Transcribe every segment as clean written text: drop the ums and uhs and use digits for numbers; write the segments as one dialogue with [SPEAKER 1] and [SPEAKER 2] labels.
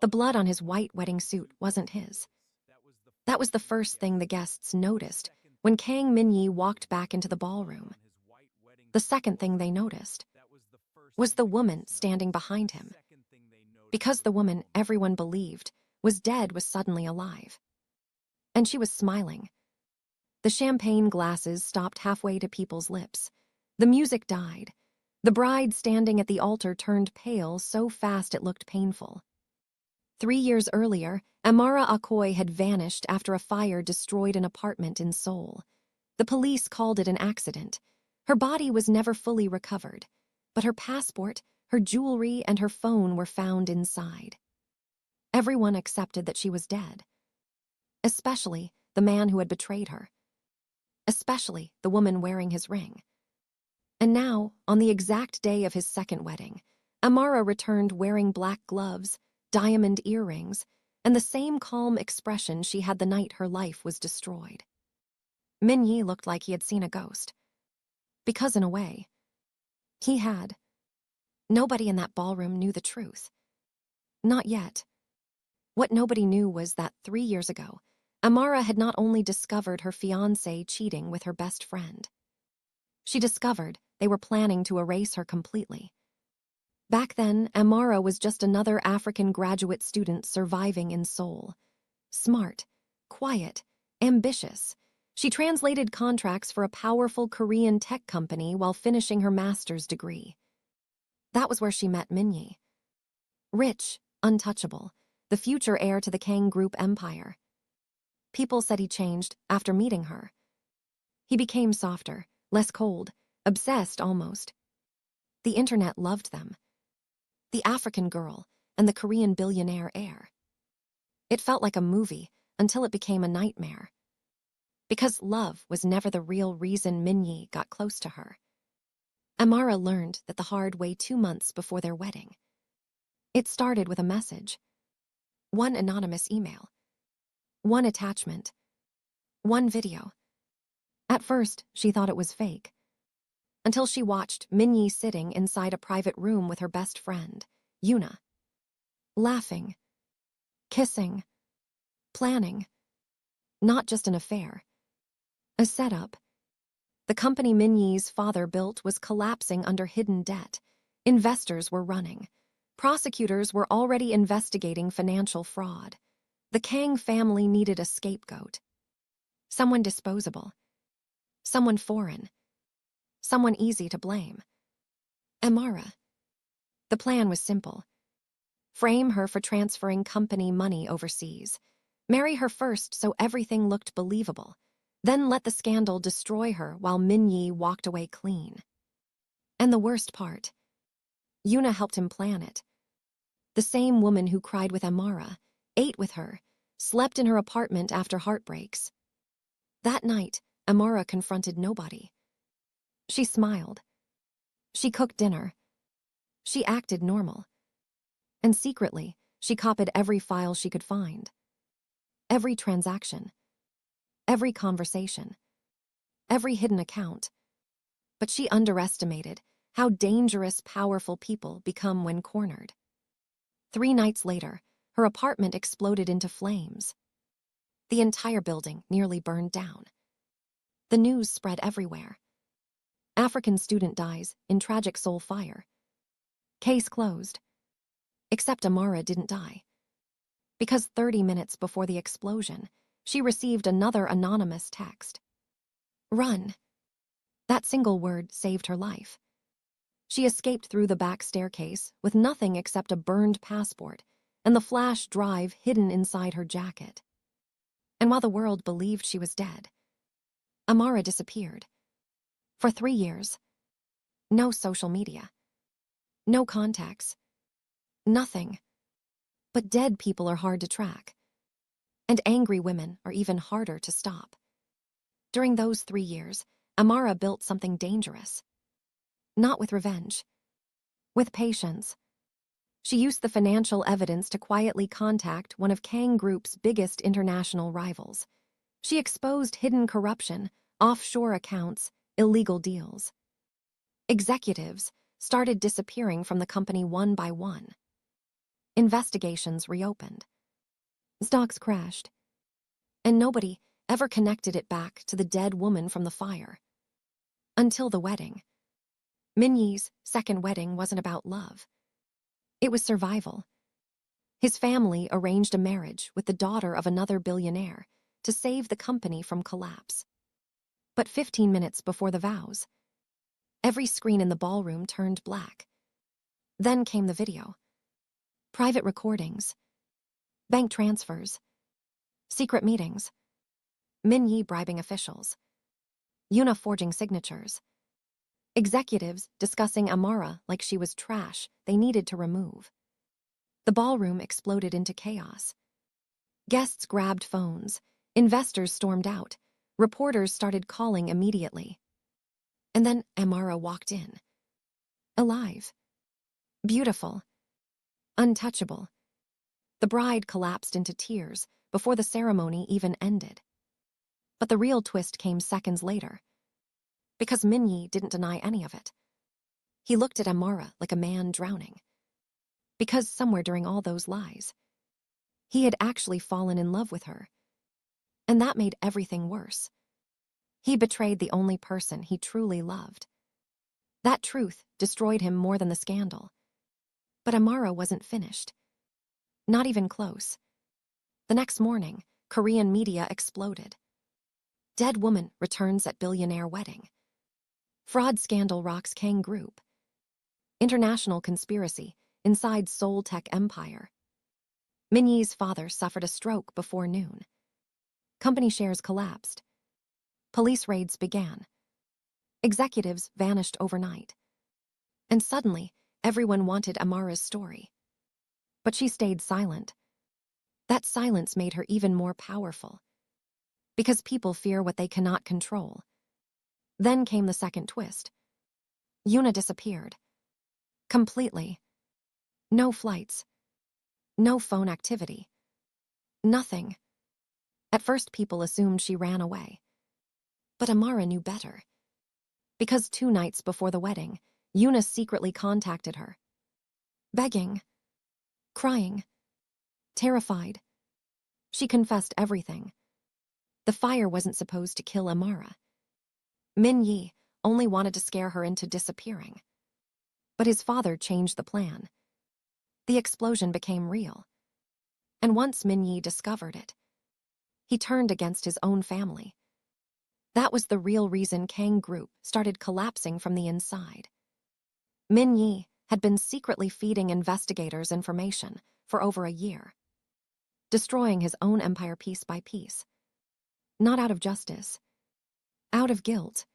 [SPEAKER 1] The blood on his white wedding suit wasn't his. That was the first thing the guests noticed when Kang Min-jae walked back into the ballroom. The second thing they noticed was the woman standing behind him. Because the woman everyone believed was dead was suddenly alive. And she was smiling. The champagne glasses stopped halfway to people's lips. The music died. The bride standing at the altar turned pale so fast it looked painful. 3 years earlier, Amara Okoye had vanished after a fire destroyed an apartment in Seoul. The police called it an accident. Her body was never fully recovered, but her passport, her jewelry, and her phone were found inside. Everyone accepted that she was dead. Especially the man who had betrayed her. Especially the woman wearing his ring. And now, on the exact day of his second wedding, Amara returned wearing black gloves, diamond earrings, and the same calm expression she had the night her life was destroyed. Min-jae looked like he had seen a ghost. Because in a way, he had. Nobody in that ballroom knew the truth. Not yet. What nobody knew was that 3 years ago, Amara had not only discovered her fiancé cheating with her best friend. She discovered they were planning to erase her completely. Back then, Amara was just another African graduate student surviving in Seoul. Smart, quiet, ambitious. She translated contracts for a powerful Korean tech company while finishing her master's degree. That was where she met Min-jae. Rich, untouchable, the future heir to the Kang Group empire. People said he changed after meeting her. He became softer, less cold, obsessed almost. The internet loved them. The African girl and the Korean billionaire heir. It felt like a movie until it became a nightmare. Because love was never the real reason Min-jae got close to her. Amara learned that the hard way 2 months before their wedding. It started with a message. One anonymous email. One attachment. One video. At first, she thought it was fake. Until she watched Min-jae sitting inside a private room with her best friend, Yuna. Laughing. Kissing. Planning. Not just an affair. A setup. The company Min-jae's father built was collapsing under hidden debt. Investors were running. Prosecutors were already investigating financial fraud. The Kang family needed a scapegoat. Someone disposable. Someone foreign. Someone easy to blame. Amara. The plan was simple. Frame her for transferring company money overseas. Marry her first so everything looked believable. Then let the scandal destroy her while Min-jae walked away clean. And the worst part, Yuna helped him plan it. The same woman who cried with Amara, ate with her, slept in her apartment after heartbreaks. That night, Amara confronted nobody. She smiled. She cooked dinner. She acted normal. And secretly, she copied every file she could find. Every transaction. Every conversation. Every hidden account. But she underestimated how dangerous powerful people become when cornered. 3 nights later, her apartment exploded into flames. The entire building nearly burned down. The news spread everywhere. African student dies in tragic Seoul fire. Case closed. Except Amara didn't die. Because 30 minutes before the explosion, she received another anonymous text. Run. That single word saved her life. She escaped through the back staircase with nothing except a burned passport and the flash drive hidden inside her jacket. And while the world believed she was dead, Amara disappeared. For 3 years. No social media. No contacts. Nothing. But dead people are hard to track. And angry women are even harder to stop. During those 3 years, Amara built something dangerous. Not with revenge. With patience. She used the financial evidence to quietly contact one of Kang Group's biggest international rivals. She exposed hidden corruption, offshore accounts, illegal deals. Executives started disappearing from the company one by one. Investigations reopened. Stocks crashed. And nobody ever connected it back to the dead woman from the fire. Until the wedding. Min-jae's second wedding wasn't about love. It was survival. His family arranged a marriage with the daughter of another billionaire to save the company from collapse. But 15 minutes before the vows, every screen in the ballroom turned black. Then came the video. Private recordings. Bank transfers. Secret meetings. Min-jae bribing officials. Yuna forging signatures. Executives discussing Amara like she was trash they needed to remove. The ballroom exploded into chaos. Guests grabbed phones. Investors stormed out. Reporters started calling immediately. And then Amara walked in. Alive. Beautiful. Untouchable. The bride collapsed into tears before the ceremony even ended. But the real twist came seconds later. Because Min-jae didn't deny any of it. He looked at Amara like a man drowning. Because somewhere during all those lies, he had actually fallen in love with her. And that made everything worse. He betrayed the only person he truly loved. That truth destroyed him more than the scandal. But Amara wasn't finished. Not even close. The next morning, Korean media exploded. Dead woman returns at billionaire wedding. Fraud scandal rocks Kang Group. International conspiracy inside Seoul tech empire. Min-jae's father suffered a stroke before noon. Company shares collapsed. Police raids began. Executives vanished overnight. And suddenly, everyone wanted Amara's story. But she stayed silent. That silence made her even more powerful. Because people fear what they cannot control. Then came the second twist. Yuna disappeared. Completely. No flights. No phone activity. Nothing. At first people assumed she ran away. But Amara knew better. Because 2 nights before the wedding, Yuna secretly contacted her. Begging. Crying. Terrified. She confessed everything. The fire wasn't supposed to kill Amara. Min-jae only wanted to scare her into disappearing. But his father changed the plan. The explosion became real. And once Min-jae discovered it, he turned against his own family. That was the real reason Kang Group started collapsing from the inside. Min-jae had been secretly feeding investigators information for over a year, destroying his own empire piece by piece. Not out of justice, out of guilt.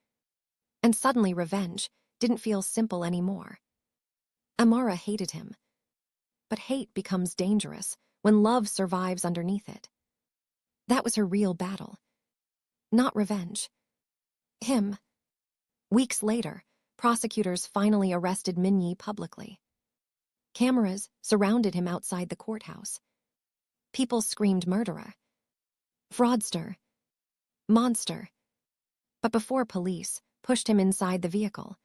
[SPEAKER 1] And suddenly revenge didn't feel simple anymore. Amara hated him. But hate becomes dangerous when love survives underneath it. That was her real battle. Not revenge. Him. Weeks later, prosecutors finally arrested Min-jae publicly. Cameras surrounded him outside the courthouse. People screamed murderer. Fraudster. Monster. But before police pushed him inside the vehicle,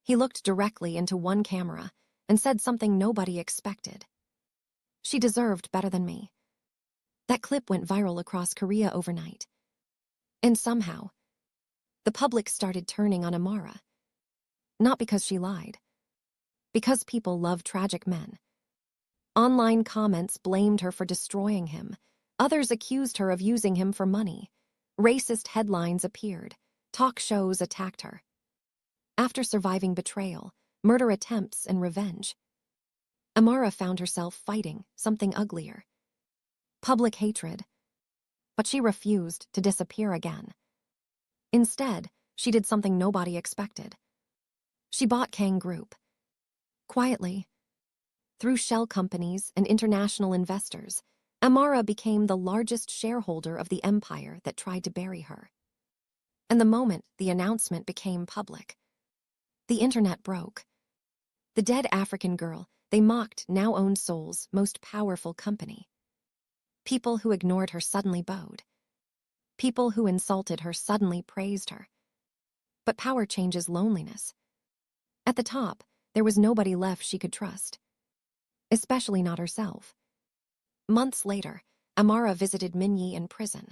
[SPEAKER 1] he looked directly into one camera and said something nobody expected. She deserved better than me. That clip went viral across Korea overnight. And somehow, the public started turning on Amara. Not because she lied. Because people love tragic men. Online comments blamed her for destroying him. Others accused her of using him for money. Racist headlines appeared. Talk shows attacked her. After surviving betrayal, murder attempts, and revenge, Amara found herself fighting something uglier. Public hatred. But she refused to disappear again. Instead, she did something nobody expected. She bought Kang Group. Quietly. Through shell companies and international investors, Amara became the largest shareholder of the empire that tried to bury her. And the moment the announcement became public, the internet broke. The dead African girl they mocked now owned Seoul's most powerful company. People who ignored her suddenly bowed. People who insulted her suddenly praised her. But power changes loneliness. At the top, there was nobody left she could trust. especially not herself. Months later, Amara visited Min-jae in prison.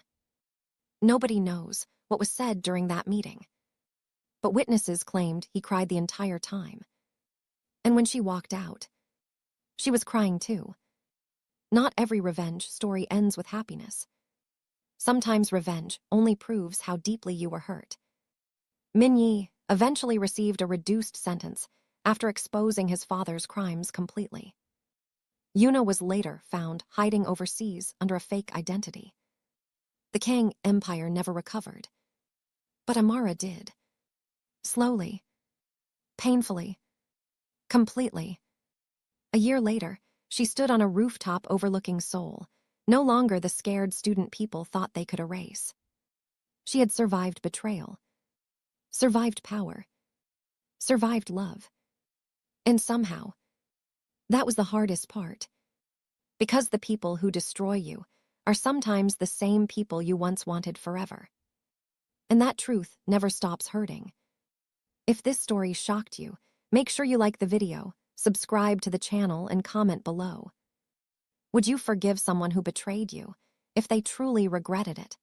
[SPEAKER 1] Nobody knows what was said during that meeting, but witnesses claimed he cried the entire time. And when she walked out, she was crying too. Not every revenge story ends with happiness. Sometimes revenge only proves how deeply you were hurt. Min-jae eventually received a reduced sentence after exposing his father's crimes completely. Yuna was later found hiding overseas under a fake identity. The Kang Empire never recovered, but Amara did. Slowly, painfully, completely. A year later, she stood on a rooftop overlooking Seoul, no longer the scared student people thought they could erase. She had survived betrayal, survived power, survived love. And somehow, that was the hardest part. Because the people who destroy you are sometimes the same people you once wanted forever. And that truth never stops hurting. If this story shocked you, make sure you like the video, subscribe to the channel, and comment below. Would you forgive someone who betrayed you if they truly regretted it?